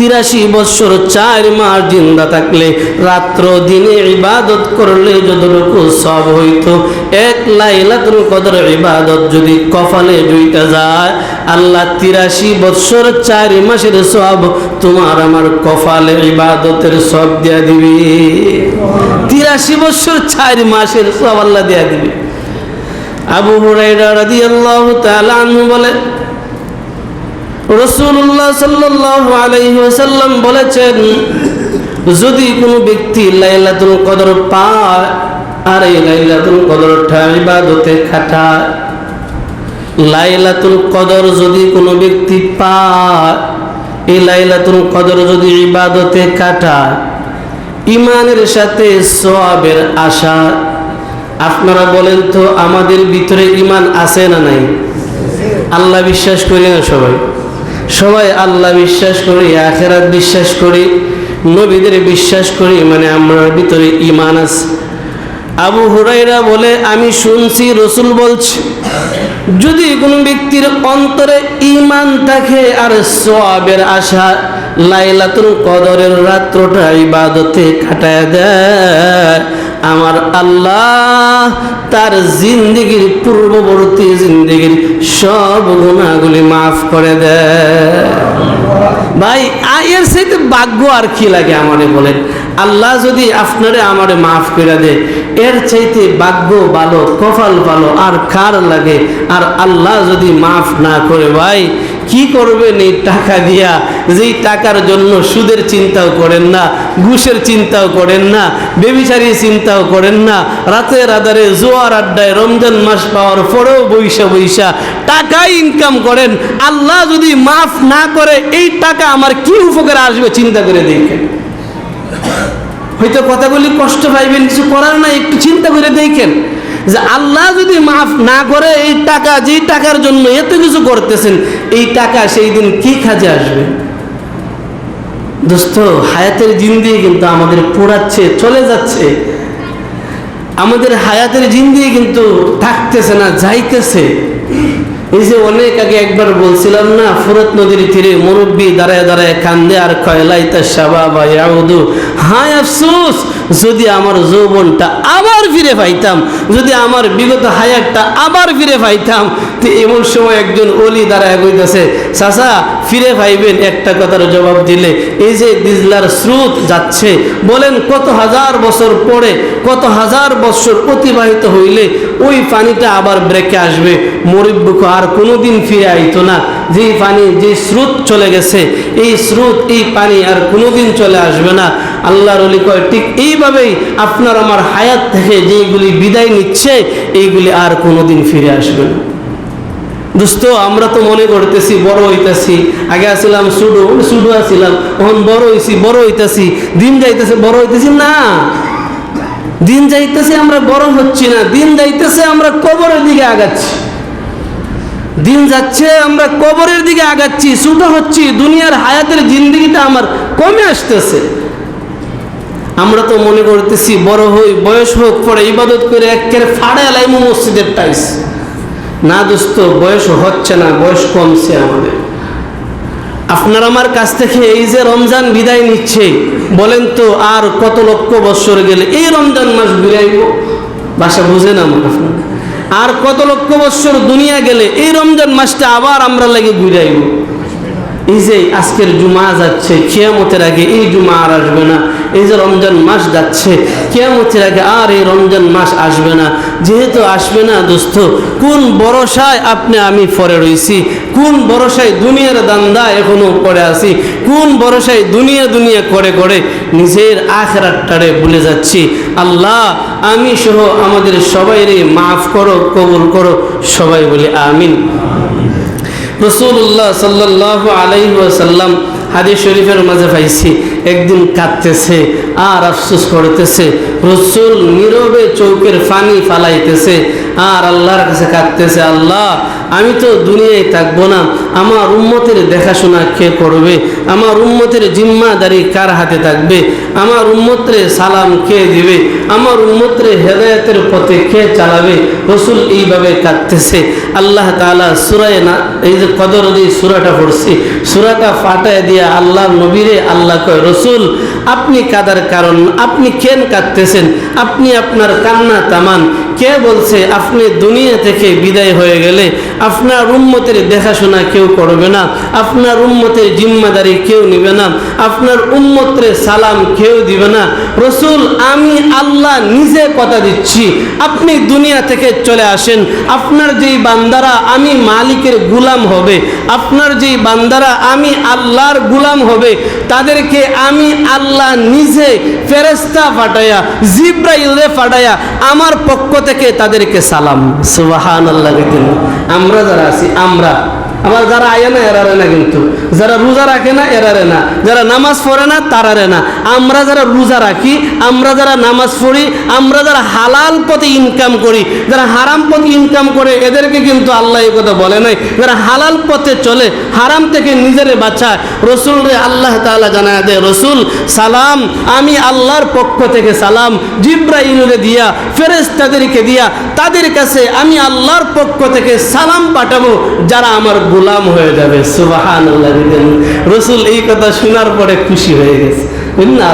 83 বছর 4 মাস জিন্দা থাকলে রাত্র দিনে ইবাদত করলে যতটুকু সওয়াব হইতো, এক লাইলাতুল কদর ইবাদত যদি কপালে জুইটা যায়, আল্লাহ 83 বছর 4 মাসের সওয়াব তোমার আমার কপালে ইবাদতের সওয়াব দিয়া দিবে। 83 বছর 4 মাসের সওয়াব আল্লাহ দিয়া দিবে। আবু হুরায়রা রাদিয়াল্লাহু তাআলা আনহু বলে, রাসূলুল্লাহ সাল্লাল্লাহু আলাইহি ওয়াসাল্লাম বলেছেন, যদি কোনো ব্যক্তি লাইলাতুল কদর পায় আর এই লাইলাতুল কদরটা ইবাদতে খাটায়, লাইলাতুল কদর যদি কোনো ব্যক্তি পায়, এই লাইলাতুল কদর যদি ইবাদতে কাটায়, ঈমানের সাথে সওয়াবের আশা। আপনারা বলেন তো, আমাদের ভিতরে ঈমান আছে না নাই? আল্লাহ বিশ্বাস করি না সবাই? সবাই আল্লাহ বিশ্বাস করি, আখিরাত বিশ্বাস করি, নবীদের বিশ্বাস করি, মানে আমার ভিতরে ঈমান আছে। আবু হুরায়রা বলে, আমি শুনছি রাসূল বলছে, যদি কোনো ব্যক্তির অন্তরে ঈমান থাকে আর সওয়াবের আশা, লাইলাতুল কদরের রাত্রটা ইবাদতে কাটায় দেয়, আমার আল্লাহ তার জিন্দেগির পূর্ববর্তী জিন্দেগির সব গুনাহগুলি মাফ করে দেয়। ভাই এর চাইতে ভাগ্য আর কি লাগে আমারে বলেন? আল্লাহ যদি আপনারে আমারে মাফ করে দেয়, এর চাইতে ভাগ্য ভালো, কপাল ভালো আর কার লাগে? আর আল্লাহ যদি মাফ না করে, ভাই কি করবেন এই টাকা দিয়া? যেই টাকার জন্য সুদের চিন্তাও করেন না, ঘুষের চিন্তাও করেন না, বেবিচারির চিন্তাও করেন না, রাতের আধারে জোয়ার আড্ডায় রমজান মাস পাওয়ার পরেও বৈশা বৈশা টাকা ইনকাম করেন, আল্লাহ যদি মাফ না করে, এই টাকা আমার কি উপকারে আসবে চিন্তা করে দেখেন। হয়তো কথাগুলি কষ্ট পাইবেন, কিছু করার নাই, একটু চিন্তা করে দেখেন যে আল্লাহ যদি মাফ না করে, এই টাকা, যেই টাকার জন্য এত কিছু করতেছেন, এই টাকা সেই দিন কি কাজে আসবে? দোস্ত, হায়াতের জিন্দেগি কিন্তু আমাদের পোড়াচ্ছে, চলে যাচ্ছে। আমাদের হায়াতের জিন্দেগি কিন্তু থাকতেছে না, যাইতেছে। এই যে অনেক আগে একবার বলছিলাম না, ফুরাত নদীর তীরে মুরব্বী দাঁড়ায় দাঁড়ায় কান্দে আর কয়লাইতা শাবাবা ইয়াউদু, হায় আফসোস, যদি আমার যৌবনটা আবার ফিরে পাইতাম, যদি আমার বিগত হায়াতটা আবার ফিরে পাইতাম। তো এমন সময় একজন ওলি দাঁড়ায় কইতেছে, চাচা ফিরে পাইবেন একটা কথার জবাব দিলে? এই যে দিজলার স্রোত যাচ্ছে, বলেন কত হাজার বছর পরে, কত হাজার বছর অতিবাহিত হইলে ওই পানিটা আবার ব্রেকে আসবে? মুরব্বিকে আর কোনোদিন ফিরে আইতো না। যেই পানি, যে স্রোত চলে গেছে, এই স্রোত, এই পানি আর কোনোদিন চলে আসবে না। আল্লাহর ওলি কয়, ঠিক এইভাবেই আপনার আমার হায়াত থেকে যেইগুলি বিদায় নিচ্ছে, এইগুলি আর কোনোদিন ফিরে আসবে না। দোস্ত, আমরা তো মনে করতেছি বড় হইতাছি, আগে আসছিলাম শুধু আসছিলাম, এখন বড় হইছি, বড় হইতাছি, দিন যাইতেছে, বড় হইতেছি না। দিন যাইতেছে, আমরা বড় হচ্ছি না, দিন যাইতেছে আমরা কবরের দিকে আগাচ্ছি। দিন যাচ্ছে, আমরা কবরের দিকে আগাচ্ছি, ছোট হচ্ছি, দুনিয়ার হায়াতের জিন্দেগিটা আমার কমে আসতেছে। আমরা তো মনে করতেছি বড় হই, বয়স হোক, পরে ইবাদত করে একেবারে ফাড়ে লাইমু মসজিদের টাইস। না দোস্ত, বয়স হচ্ছে না, বয়স কমছে আমাদের। আপনার আমার কাছ থেকে এই যে রমজান বিদায় নিচ্ছে, বলেন তো আর কত লক্ষ বছর গেলে এই রমজান মাস ঘুরাইব? ভাষা বুঝেন আমার আপনার? আর কত লক্ষ বছর দুনিয়া গেলে এই রমজান মাসটা আবার আমরা লাগে ঘুরাইব? এই যে আজকের জুমা যাচ্ছে, কিয়ামতের আগে এই জুমা আর আসবে না। এই যে রমজান মাস যাচ্ছে, কিয়ামতের আগে আর এই রমজান মাস আসবে না। যেহেতু আসবে না দোস্ত, কোন ভরসায় আপনি আমি পড়ে রইছি? কোন ভরসায় দুনিয়ার দান্দা এখনো পড়ে আছি? কোন ভরসায় দুনিয়া দুনিয়া করে করে নিজের আখিরাতটারে ভুলে যাচ্ছি? আল্লাহ, আমি সহ আমাদের সবাইরে মাফ করো, কবুল করো, সবাই বলি আমিন। রাসূলুল্লাহ সাল্লাল্লাহু আলাইহি ওয়াসাল্লাম হাদিস শরীফের মাঝে পাইছি, একদিন কাঁদতেছে আর আফসোস করতেছে। রাসূল নীরবে চোখের পানি ফালাইতেছে আর আল্লাহর কাছে কাঁদতেছে, আল্লাহ আমি তো দুনিয়ায় থাকবো না, আমার উম্মতের দেখাশোনা কে করবে, আমার উম্মতের জিম্মাদারি কার হাতে থাকবে, আমার উম্মতরে সালাম কে দিবে, আমার উম্মতরে হেদায়েতের পথে কে চালাবে। রসুল এইভাবে কাঁদতেছে। আল্লাহ তাআলা সূরায়ে না, এই যে কদর দিয়ে সূরাটা পড়ছি, সূরাটা ফাটায় দিয়া আল্লাহর নবীরে আল্লাহ কয়, রসুল আপনি কাদার কারণ, আপনি কেন কাঁদতেছেন, আপনি আপনার কান্না থামান। কে বলছে আপনি দুনিয়া থেকে বিদায় হয়ে গেলে আপনার উম্মতের দেখাশোনা কেউ করবে না, আপনার উম্মতের জিম্মাদারি কেউ নেবে না, আপনার উম্মতের সালাম কেউ দিবে না? রসুল আমি আল্লাহ নিজে কথা দিচ্ছি, আপনি দুনিয়া থেকে চলে আসেন, আপনার যেই বান্দারা আমি মালিকের গুলাম হবে, আপনার যেই বান্দারা আমি আল্লাহর গুলাম হবে, তাদেরকে আমি আল্লাহ নিজে ফেরেশতা পাঠায়া, জিব্রাইলে পাঠায়া আমার পক্ষ থেকে তাদেরকে সালাম। সুবহানাল্লাহ। আমরা যারা আছি, আমরা আমার যারা আয় না এরারে না, কিন্তু যারা রোজা রাখে না এরারে না, যারা নামাজ পড়ে না তারারে না, আমরা যারা রোজা রাখি, আমরা যারা নামাজ পড়ি, আমরা যারা হালাল পথে ইনকাম করি, যারা হারাম পথে ইনকাম করে এদেরকে কিন্তু আল্লাহ এই কথা বলে নাই। যারা হালাল পথে চলে, হারাম থেকে নিজেরে বাঁচায়, রসুল রে আল্লাহ তাআলা জানায় দেয়, রসুল সালাম আমি আল্লাহর পক্ষ থেকে সালাম জিব্রাইলকে দিয়া, ফেরেশতাদেরকে দিয়া তাদের কাছে আমি আল্লাহর পক্ষ থেকে সালাম পাঠাবো যারা আমার গোলাম হয়ে যাবে। সুবহানাল্লাহ। রসুল এই কথা শোনার পরে খুশি হয়ে গেছে।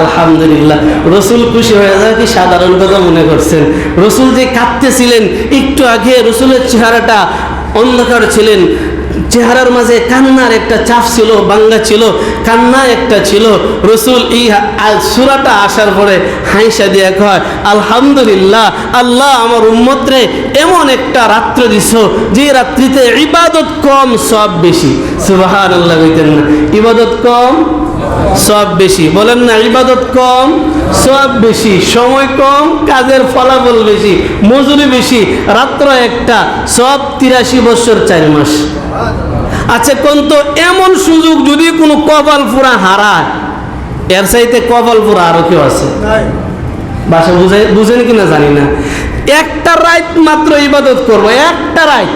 আলহামদুলিল্লাহ। রসুল খুশি হয়ে যায় কি সাধারণ কথা মনে করছেন? রসুল যে কাঁদতেছিলেন একটু আগে, রসুলের চেহারাটা অন্ধকার ছিলেন, চেহারার মাঝে কান্নার একটা চাপ ছিল, বাঙ্গা ছিল, কান্না একটা ছিল। রসুল এই সূরাটা আসার পরে হাইসা দিয়া কয়, আলহামদুলিল্লাহ, আল্লাহ আমার উম্মতরে এমন একটা রাত্র দিছ যে রাত্রিতে ইবাদত কম সব বেশি। সুবহানাল্লাহ। বলতেন না ইবাদত কম সব বেশি, বলেন না ইবাদত কম সব বেশি, সময় কম কাজের ফলাফল বেশি, মজুরি বেশি, রাত্র একটা, সব 83 বছর 4 মাস। আচ্ছা কোন তো এমন সুযোগ যদি কোনো কপাল পুরা হারায়, এর চাইতে কপাল পুরা আরো কেউ আছে? বাসা বুঝেন কিনা জানি না। একটা রাত মাত্র ইবাদত করবো, একটা রাত,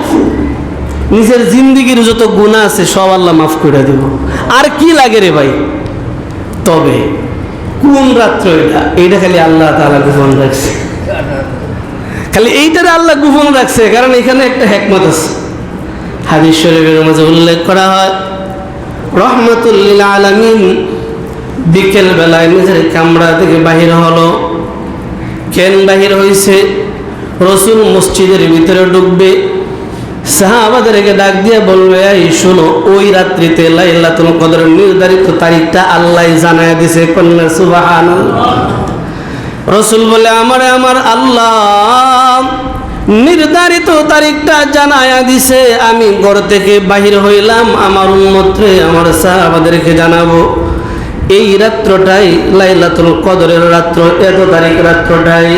নিজের জিন্দিগির যত গুনাহ আছে সব আল্লাহ মাফ করে দেব। আর কি লাগে রে ভাই? তবে কোন রাত্র এটা? এইটা খালি আল্লাহ তাআলা গোপন রাখছে, খালি এইটারে আল্লাহ গোপন রাখছে, কারণ এখানে একটা হিকমত আছে। হাদিস শরীফের মাঝে উল্লেখ করা হয়, রহমাতুল লিল আলামিন বিকেল বেলায় নিজের কামরা থেকে বাহির হলো। কেন বাহির হয়েছে? রসুল মসজিদের ভিতরে ঢুকবে, সাহাবাদেরকে ডাক দিয়ে বলবে, এই শোনো, ওই রাত্রিতে লাইলাতুল কদরের নির্ধারিত তারিখটা আল্লাহ জানায় দিছে। কন্যা সুবহানাল্লাহ। রসুল বলে, আমার আল্লাহ নির্ধারিত তারিখটা জানায়া দিছে, আমি ঘর থেকে বাহির হইলাম আমার উম্মতরে, আমার সাহাবাদেরকে জানাবো এই রাত্রটাই লাইলাতুল কদরের রাত্র, এত তারিখ রাত্রটাই।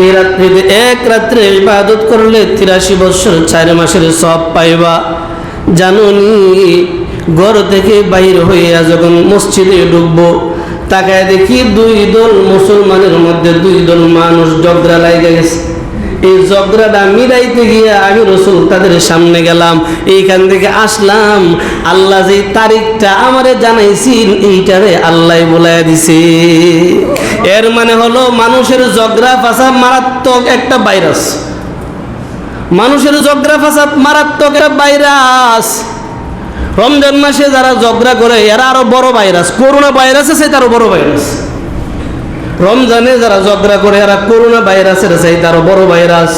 এই রাত্রিতে এক রাত্রে ইবাদত করলে 83 বছর 4 মাসের সব পাইবা। জানুনি, ঘর থেকে বাহির হইয়া যখন মসজিদে ঢুকবো, তাকায় দেখি 2 দল মুসলমানের মধ্যে 2 দল মানুষ ঝগড়া লাগিয়ে গেছে। এই ঝগড়াটা মিলাইতে গিয়ে আমি রসুল তাদের সামনে গেলাম, এইখান থেকে আসলাম। আল্লাহ যে তারিখটা আমারে জানাইছেন এইটারে আল্লাহ বলাইয়া দিছে। এর মানে হলো মানুষের ঝগড়া ফাসাদ মারাত্মক একটা ভাইরাস, মানুষের ঝগড়া ফাসাদ মারাত্মক একটা ভাইরাস। রমজান মাসে যারা ঝগড়া করে এরা আরো বড় ভাইরাস, করোনা ভাইরাস আছে তারও বড় ভাইরাস। রমজানে যারা ঝগড়া করে এরা করোনা ভাইরাসের চাইতে আরো বড় ভাইরাস।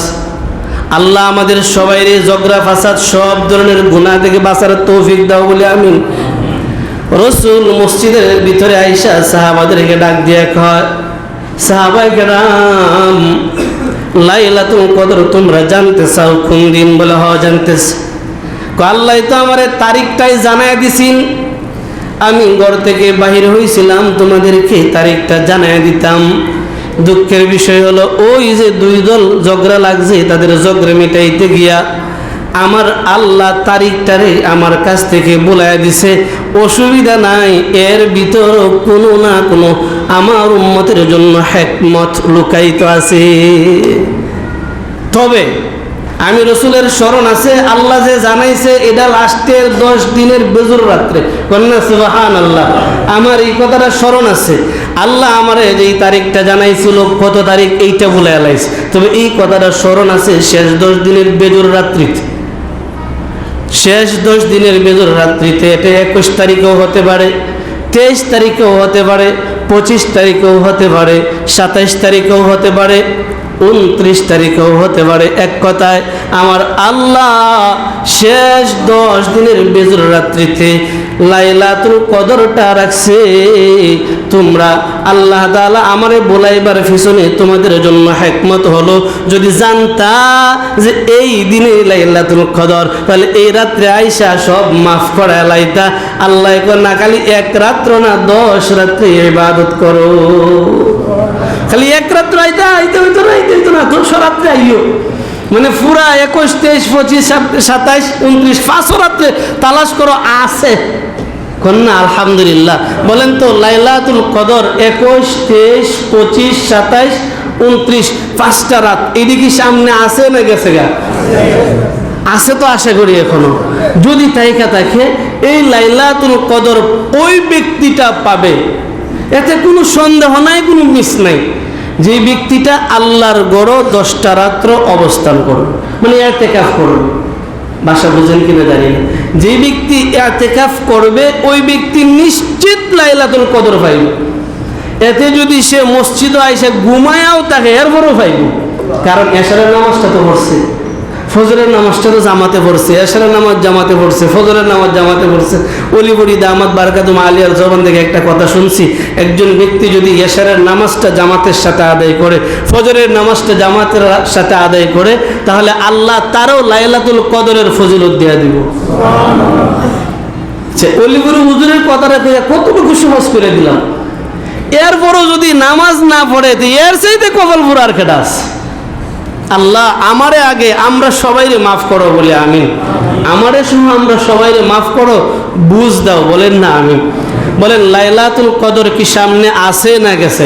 আল্লাহ আমাদের সবাইরে ঝগড়া ফাসাদ সব ধরনের গুনাহ থেকে বাঁচার তৌফিক দাও বলে আমিন। রসুল মসজিদের ভিতরে আইসা সাহাবাদেরকে ডাক দিয়ে কয়, সাহাবায়ে কেরাম, লাইলাতুল কদর তোমরা জানতে চাও কোন দিন? বলে হ জানতেছ। আল্লাহ তো আমার তারিখটাই জানায় দিছেন, আমি ঘর থেকে বাহির হয়েছিলাম তোমাদেরকে তারিখটা জানায় দিতাম। দুঃখের বিষয় হলো ওই যে 2 দল ঝগড়া লাগছে, তাদের ঝগড়া মিটাইতে গিয়া আমার আল্লাহ তারিখটারে আমার কাছ থেকে বলায় দিছে। অসুবিধা নাই, এর ভিতর কোনো না কোনো আমার উম্মতের জন্য হিকমত লুকায়িত আছে। তবে আমি রসুলের স্মরণ আছে, আল্লাহ যে জানাইছে এটা লাস্টের 10 দিনের বেজুর রাত্রে। কন্যা সুবহানাল্লাহ। আমার এই কথাটা স্মরণ আছে, আল্লাহ আমারে যেই তারিখটা জানাইছিল কত তারিখ এইটা বলে আলাইছে, তবে এই কথাটা স্মরণ আছে শেষ 10 দিনের বেজুর রাত্রিতে। শেষ 10 দিনের বেজুর রাত্রিতে এটা 21 তারিখেও হতে পারে, 23 তারিখেও হতে পারে, 25 তারিখেও হতে পারে, 27 তারিখেও হতে পারে, 29 তারিখেও হতে পারে। এক কথায় আমার আল্লাহ শেষ 10 দিনের বেজুর রাত্রিতে লাইলাতুল কদরটা রাখছে। তোমরা আল্লাহ তাআলা আমারে বলাইবার পিছনে তোমাদের জন্য হিকমত হলো, যদি জানতা যে এই দিনে লাইলাতুল কদর, তাহলে এই রাত্রে আইসা সব মাফ করে লাইতা। আল্লাহ না খালি এক রাত্র না 10 রাত্রে ইবাদত করো, খালি এক রাত্র আইতে হইতো না 10 রাত্রে আইও, মানে পুরা 21, 23, 25, 27, 29 5 রাত্রে তালাশ করো আছে। কন্যা আলহামদুলিল্লাহ। বলেন তো লাইলাতুল কদর 21, 23, 25, 27, 29 5টা রাত, এদিকে সামনে আছে না গেছে গা? আছে তো আশা করি এখনো। যদি তাইকা থাকে এই লাইলাতুল কদর ওই ব্যক্তিটা পাবে, এতে কোনো সন্দেহ নাই, কোনো মিস নাই। যে ব্যক্তিটা আল্লাহর গড় 10টা রাত্র অবস্থান করবে, মানে ইতিকাফ করবে, ভাষা বুঝেন কিনা জানি না, যে ব্যক্তি ইতিকাফ করবে ওই ব্যক্তি নিশ্চিত লাইলাতুল কদর পাইবে। এতে যদি সে মসজিদে আইসা ঘুমায়াও থাকে এরপরও পাইবে, কারণ এশারের নামাজটা তো পড়ছে, ফজরের নামাজটা তো জামাতে পড়ছে, এশারের নামাজ জামাতে পড়ছে, ফজরের নামাজ জামাতে পড়ছে। অলিবড়ি দামাত বারকাতুম আলিয়ার জবান থেকে একটা কথা শুনছি, একজন ব্যক্তি যদি এশারের নামাজটা জামাতের সাথে আদায় করে, ফজরের নামাজটা জামাতের সাথে আদায় করে, তাহলে আল্লাহ তারও লাইলাতুল কদরের ফজিলত দিয়ে দিব। অলিবড়ি হুজুরের কথাটা কতটুকু সহজ করে দিলাম। এরপরও যদি নামাজ না পড়ে তো এর চাইতে কপাল পুরার খেডাস। আল্লাহ আমারে আগে আমরা সবাইরে মাফ করো বলে আমিন। আমারে সহ আমরা সবাইরে মাফ করো, বুঝ দাও, বলেন না আমিন। বলেন লাইলাতুল কদর কি সামনে আছে না গেছে?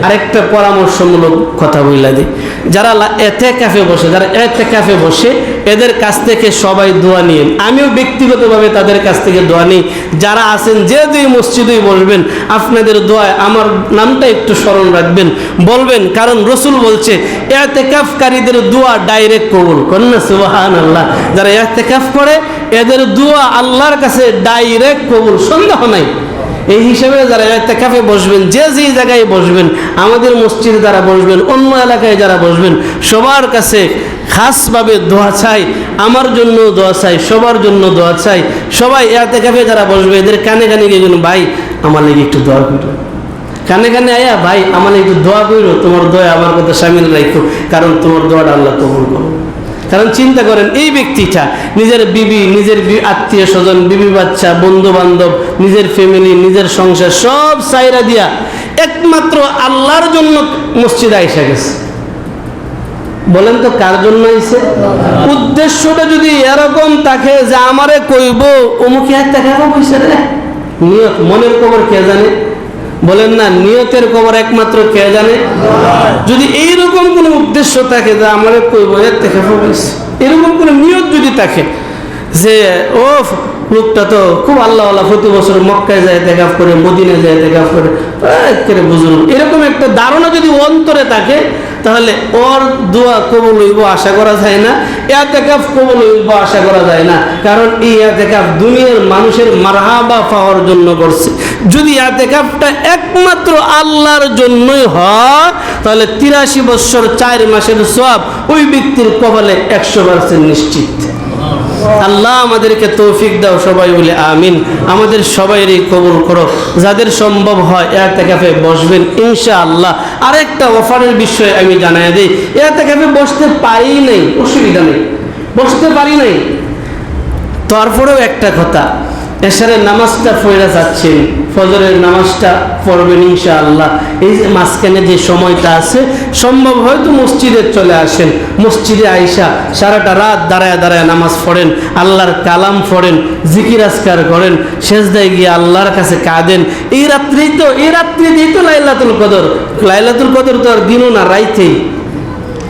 আরেকটা পরামর্শমূলক কথা বইলা দিই, যারা ইতিকাফে বসে, যারা ইতিকাফে বসে এদের কাছ থেকে সবাই দোয়া নিন। আমিও ব্যক্তিগতভাবে তাদের কাছ থেকে দোয়া নিই। যারা আছেন যে দুই মসজিদেই বসবেন, আপনাদের দোয়ায় আমার নামটা একটু স্মরণ রাখবেন, বলবেন, কারণ রসুল বলছে ইতিকাফকারীদের দোয়া ডাইরেক্ট কবুল। কন্যা সুবহানাল্লাহ। যারা ইতিকাফ করে এদের দোয়া আল্লাহর কাছে ডাইরেক্ট কবুল, সন্দেহ নাই। এই হিসাবে যারা ইতিকাফে বসবেন, যে যেই জায়গায় বসবেন, আমাদের মসজিদে যারা বসবেন, অন্য এলাকায় যারা বসবেন, সবার কাছে খাসভাবে দোয়া চাই, আমার জন্য দোয়া চাই, সবার জন্য দোয়া চাই। সবাই ইতিকাফে যারা বসবে এদের কানে কানে গিয়ে ভাই আমার লাগি একটু দোয়া করো, কানে কানে আয়া ভাই আমার একটু দোয়া করো, তোমার দোয়া আমার কথা সামিল রাখো, কারণ তোমার দোয়াটা আল্লাহ কবুল করো। কারণ চিন্তা করেন, এই ব্যক্তিটা নিজের বিবি, নিজের আত্মীয় স্বজন, বিবি বাচ্চা, বন্ধু বান্ধব, নিজের ফ্যামিলি, নিজের সংসার সব সাইরা দিয়া একমাত্র আল্লাহর জন্য মসজিদে আইসা গেছে। বলেন তো কার জন্য আইছে? উদ্দেশ্যটা যদি এরকম থাকে যে আমারে কইব অমুক ইতিকাফে বসে রে, নিয়ত, মনের খবর কে জানে? বলেন না, নিয়তের খবর একমাত্র কে জানে? যদি এইরকম কোনো উদ্দেশ্য থাকে যে আমারে কইব ইতিকাফে বসে, এরকম কোনো নিয়ত যদি থাকে যে ও লোকটা তো খুব আল্লাহওয়ালা, প্রতি বছর মক্কায় যায় ইতিকাফ করে, মদিনায় যায় ইতিকাফ করে, বুঝুন, এরকম একটা ধারণা যদি অন্তরে থাকে, তাহলে ওর দোয়া কবুল হইব আশা করা যায় না, ইতিকাফ কবুল হইব আশা করা যায় না। কারণ এই ইতিকাফ দুনিয়ার মানুষের মারহাবা পাওয়ার জন্য করছে। যদি ইতিকাফটা একমাত্র আল্লাহর জন্যই হয়, তাহলে 83 বছর 4 মাসের সওয়াব ওই ব্যক্তির কপালে 100% নিশ্চিত। আল্লাহ আমাদেরকে তৌফিক দাও, সবাই বলে আমিন। আমাদের সবাইরই কবুল করো। যাদের সম্ভব হয় ইতিকাফে বসবেন ইনশাআল্লাহ। আরেকটা অফারের বিষয় আমি জানাই দিই, ইতিকাফে বসতে পারি নাই, অসুবিধা নেই, বসতে পারি নাই, তারপরেও একটা কথা, এশারের নামাজটা পড়ে যাচ্ছেন, ফজরের নামাজটা পড়বেন ইনশাআল্লাহ। এই যে মাঝখানে যে সময়টা আছে, সম্ভব হয়তো মসজিদে চলে আসেন, মসজিদে আইসা সারাটা রাত দাঁড়ায় দাঁড়ায় নামাজ পড়েন, আল্লাহর কালাম পড়েন, জিকির আজকার করেন, সেজদায় গিয়ে আল্লাহর কাছে কাঁদেন। এই রাত্রিতেই তো লাইলাতুল কদর। লাইলাতুল কদর তো আর দিনও না, রাইতেই।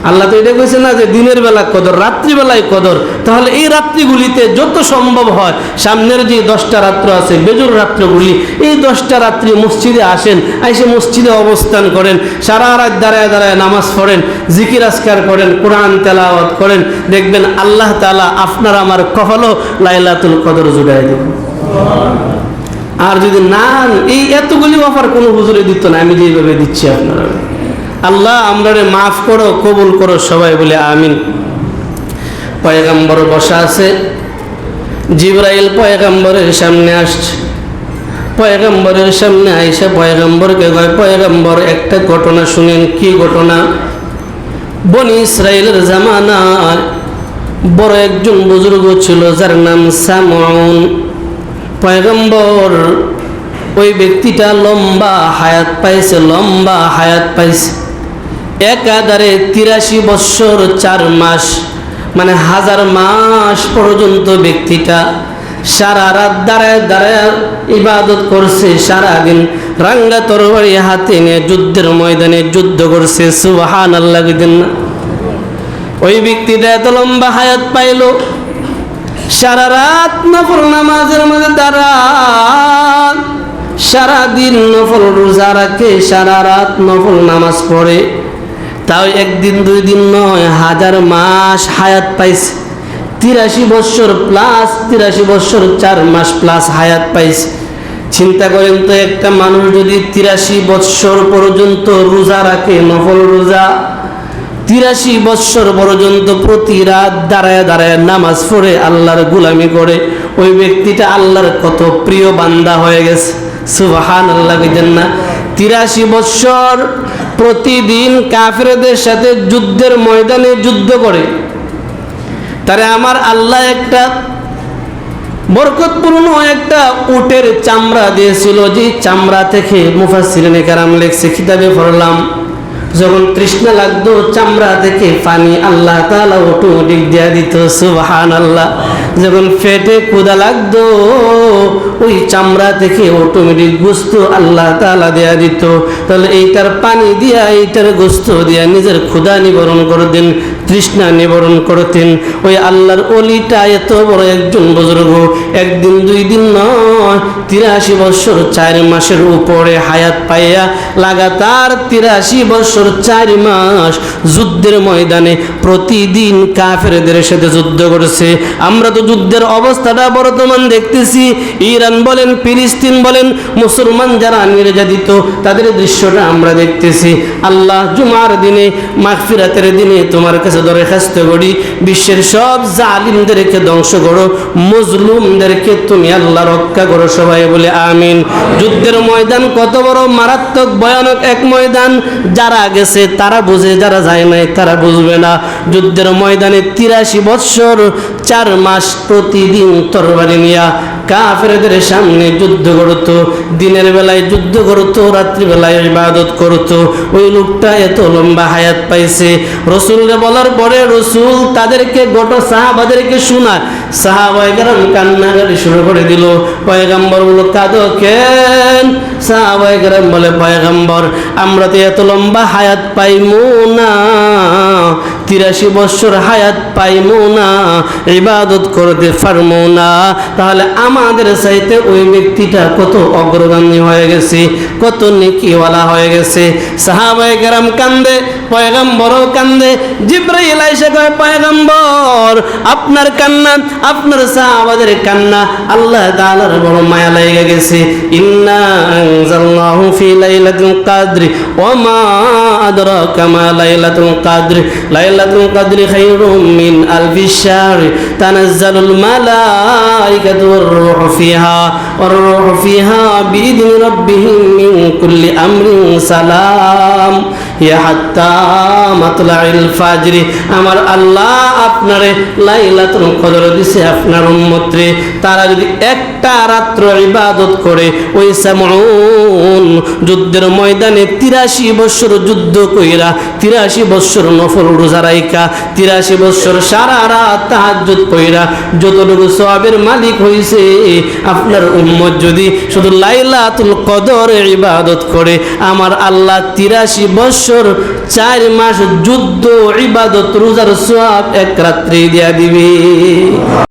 আল্লাহ তো এটা কইছে না যে দিনের বেলা কদর, রাত্রিবেলায় কদর। তাহলে এই রাত্রিগুলিতে যত সম্ভব হয়, সামনের যে 10টা রাত্র আছে, বেজুর রাত্রগুলি, এই 10টা রাত্রি মসজিদে আসেন, এসে মসজিদে অবস্থান করেন, সারা রাত দাঁড়ায় দাঁড়ায় নামাজ পড়েন, জিকির আজকার করেন, কোরআন তেলাওয়াত করেন, দেখবেন আল্লাহ তাআলা আপনার আমার কপালও লাইলাতুল কদর জুড়াই দেবেন। আর যদি না, এই এতগুলি অফার কোনো হুজুরে দিত না, আমি যেভাবে দিচ্ছি আপনারা। আল্লাহ আমরারে মাফ করো, কবুল করো, সবাই বলে আমিন। পয়গম্বর বসা আছে, জিবরাইল পয়গম্বরের সামনে আসছে। পয়গম্বরের সামনে আইসা পয়গম্বরকে কয়, পয়গম্বর একটা ঘটনা শুনেন। কি ঘটনা? বনি ইসরাইলের জামানায় বড় একজন বুজুর্গ ছিল, যার নাম সামউন। পয়গম্বর ওই ব্যক্তিটা লম্বা হায়াত পাইছে, লম্বা হায়াত পাইছে। একাধারে 83 বৎসর 4 মাস, মানে 1000 মাস পর্যন্ত ব্যক্তিটা সারা রাত দাঁড়ায় দাঁড়ায় ইবাদত করছে, সারাদিন রাঙ্গা তরবারি হাতে নিয়ে যুদ্ধের ময়দানে যুদ্ধ করছে। সুবহানাল্লাহ দিন না? ওই ব্যক্তিটা এত লম্বা হায়াত পাইল, সারা রাত নফল নামাজের মধ্যে দাঁড়ায়, সারাদিন নফল রোজা রাখে, সারা রাত নফল নামাজ পড়ে। তাও একদিন 2 দিন নয়, 1000 মাস হায়াত পাইছে। 83 বৎসর প্লাস, 83 বৎসর 4 মাস প্লাস হায়াত পাইছে। চিন্তা করেন তো, একটা মানুষ যদি 83 বৎসর পর্যন্ত রোজা রাখে, নফল রোজা, 83 বৎসর পর্যন্ত প্রতি রাত দাঁড়ায় দাঁড়ায় নামাজ পড়ে, আল্লাহর গোলামি করে, ওই ব্যক্তিটা আল্লাহর কত প্রিয় বান্দা হয়ে গেছে। সুবহানাল্লাহ বলেন না? 83 বৎসর প্রতিদিন কাফেরদের সাথে যুদ্ধের ময়দানে যুদ্ধ করে, তারে আমার আল্লাহ একটা বরকতপূর্ণ একটা উটের চামড়া দিয়েছিল, যে চামড়া থেকে মুফাসসিরিনে কেরাম লেখছে, কিতাবে পড়লাম, যখন তৃষ্ণা লাগতো চামড়া থেকে পানি আল্লাহ তাআলা অটোমেটিক দিয়া দিত। সুবহানাল্লাহ। যখন পেটে ক্ষুধা লাগতো, ওই চামড়া থেকে অটোমেটিক গোশত আল্লাহ তাআলা দেয়া দিত। তাহলে এইটার পানি দিয়া, এইটার গোশত দিয়া নিজের ক্ষুধা নিবারণ করতেন, তৃষ্ণা নিবারণ করতেন। ওই আল্লাহর ওলিটা এত বড় একজন বুজুর্গ, একদিন 2 দিন নয়, 83 বৎসর 4 মাসের উপরে হায়াত পাইয়া লাগাতার 83 বৎসর 4 মাস যুদ্ধের ময়দানে প্রতিদিন কাফেরদের সাথে যুদ্ধ করেছে। আমরা তো যুদ্ধের অবস্থাটা বর্তমান দেখতেছি, ইরান বলেন, ফিলিস্তিন বলেন, মুসলমান যারা নির্যাতিত, তাদের দৃশ্যটা আমরা দেখতেছি। আল্লাহ জুমার দিনে, মাগফিরাতের দিনে তোমার কাছে দরখাস্ত করি, বিশ্বের সব জালিমদেরকে ধ্বংস করো, মজলুমদেরকে তুমি আল্লাহ রক্ষা করো, সবাই বলে আমিন। যুদ্ধের ময়দান কত বড় মারাত্মক ভয়ানক এক ময়দান, যারা গেছে তারা বুঝে, যারা যায় নাই তারা বুঝবে না। যুদ্ধের ময়দানে 83 বৎসর 4 মাস প্রতিদিন তরবারি নিয়া কাফেরদের সামনে যুদ্ধ করত, দিনের বেলায় যুদ্ধ করত, রাত্রিবেলায় ইবাদত করত। ওই লোকটা এত লম্বা হায়াত পাইছে। রসুলকে বলার পরে রসুল তাদেরকে সাহাবাদেরকে শোনায়, সাহাবায়ে কেরাম কান্নাকাটি শুরু করে দিল। পয়গম্বর বলল, কাঁদো কেন? সাহাবায়ে কেরাম বলে, পয়গম্বর আমরা তো এত লম্বা হায়াত পাইমু না, 83 বৎসর হায়াত পাইমু না, ইবাদত করতে পারমু না। তাহলে আমাদের চাইতে ওই ব্যক্তিটা কত অগ্রগামী হয়ে গেছে, কত নেকিওয়ালা হয়ে গেছে। সাহাবায়ে কেরাম কান্দে, পয়গম্বরও কান্দে। জিবরাইল এসে কয়, পয়গম্বর আপনার কান্না, আপনার সাহাবাদের কান্না আল্লাহ তাআলার বড় মায়া লেগে গেছে। ইন্না আনজালনাহু ফি লাইলাতুল কদরি ওয়া মা আদরাকা মা লাইলাতুল কদর, লাইলাতুল কদরি খায়রুম মিন আলফি শাহর, তানাজ্জালুল মালাইকাতু ওয়ার রূহু ফিহা বিইذনি রাব্বিহিম মিন কুল্লি আমরিন সালাম ইয়া হাত্তা মাতলাইল ফাজর। আমার আল্লাহ আপনারে লাইলাতুল কদর দিছে আপনার উম্মতরে, তারা যদি একটা একটা রাত্র ইবাদত করে ওই সামউন যুদ্ধের ময়দানে 83 বছর যুদ্ধ কইরা 83 বছর নফল রোজা রাইখা 83 বছর সারা রাত তাহাজ্জুদ কইরা যতটুকু সওয়াবের মালিক হইছে, আপনার উম্মত যদি শুধু লাইলাতুল কদরে ইবাদত করে আমার আল্লাহ 83 বছর 4 মাস যুদ্ধ ইবাদত রোজার সওয়াব এক রাত্রে দিয়া দিবে।